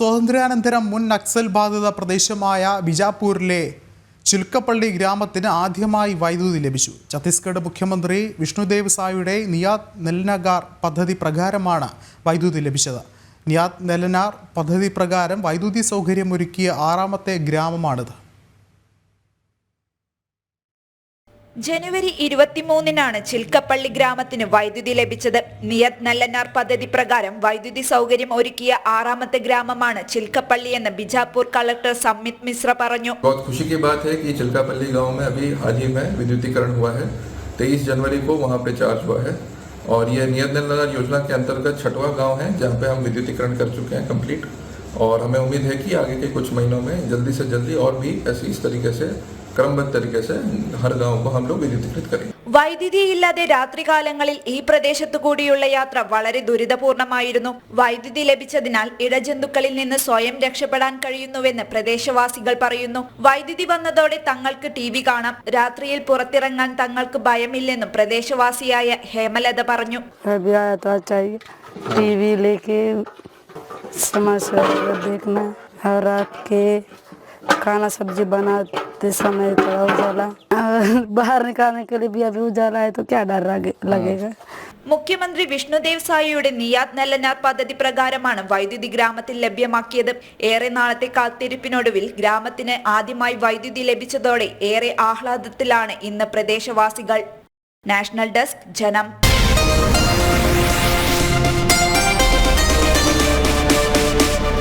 സ്വാതന്ത്ര്യാനന്തരം മുൻ നക്സൽ ബാധിത പ്രദേശമായ ബിജാപൂരിലെ ചിൽക്കപ്പള്ളി ഗ്രാമത്തിന് ആദ്യമായി വൈദ്യുതി ലഭിച്ചു. ഛത്തീസ്ഗഡ് മുഖ്യമന്ത്രി വിഷ്ണുദേവ് സായിയുടെ നിയാത് നെല്ലനാർ പദ്ധതി പ്രകാരമാണ് വൈദ്യുതി ലഭിച്ചത്. നിയാത് നെല്ലനാർ പദ്ധതി പ്രകാരം വൈദ്യുതി സൗകര്യമൊരുക്കിയ ആറാമത്തെ ഗ്രാമമാണിത്. ജനുവരി 23-നാണ് ചിൽക്കപ്പള്ളി ഗ്രാമത്തിന് വൈദ്യുതി ലഭിച്ചത്. നിയത് നല്ലനാർ പദ്ധതി പ്രകാരം വൈദ്യുതി സൗകര്യം ഒരുക്കിയ ആറാമത്തെ ഗ്രാമമാണ് ചിൽക്കപ്പള്ളി എന്ന് ബിജാപൂർ കളക്ടർ സമ്മിത് മിശ്ര പറഞ്ഞു. बहुत खुशी की बात है कि चिल्कापल्ली गांव में अभी हाल ही में विद्युतीकरण हुआ है. 23 जनवरी को वहां पे चार्ज हुआ है और ये नियत नलनार योजना के अंतर्गत 6वां गांव है जहां पे हम विद्युतीकरण कर चुके हैं कंप्लीट. और हमें उम्मीद है कि आगे के कुछ महीनों में जल्दी से जल्दी और भी ऐसे इस तरीके से क्रमबद्ध तरीके से हर गांव को हम लोग विद्युतीकृत करेंगे. വൈദ്യുതിയില്ലാതെ രാത്രികാലങ്ങളിൽ ഈ പ്രദേശത്തു കൂടിയുള്ള യാത്ര വളരെ ദുരിതപൂർണമായിരുന്നു. വൈദ്യുതി ലഭിച്ചതിനാൽ ഇഴജന്തുക്കളിൽ നിന്ന് സ്വയം രക്ഷപ്പെടാൻ കഴിയുന്നുവെന്ന് പ്രദേശവാസികൾ പറയുന്നു. വൈദ്യുതി വന്നതോടെ തങ്ങൾക്ക് TV കാണാം. രാത്രിയിൽ പുറത്തിറങ്ങാൻ തങ്ങൾക്ക് ഭയമില്ലെന്നും പ്രദേശവാസിയായ ഹേമലത പറഞ്ഞു. खाना सब्जी बनाते समय थोड़ा उजाला बाहर निकालने के लिए भी अभी उजाला है तो क्या डर लगेगा. മുഖ്യമന്ത്രി വിഷ്ണുദേവ് സായിയുടെ നിയാത് നെല്ലനാർ പദ്ധതി പ്രകാരമാണ് വൈദ്യുതി ഗ്രാമത്തിൽ ലഭ്യമാക്കിയത്. ഏറെ നാളത്തെ കാത്തിരിപ്പിനൊടുവിൽ ഗ്രാമത്തിന് ആദ്യമായി വൈദ്യുതി ലഭിച്ചതോടെ ഏറെ ആഹ്ലാദത്തിലാണ് ഇന്ന് പ്രദേശവാസികൾ. നാഷണൽ ഡെസ്ക് ജനം.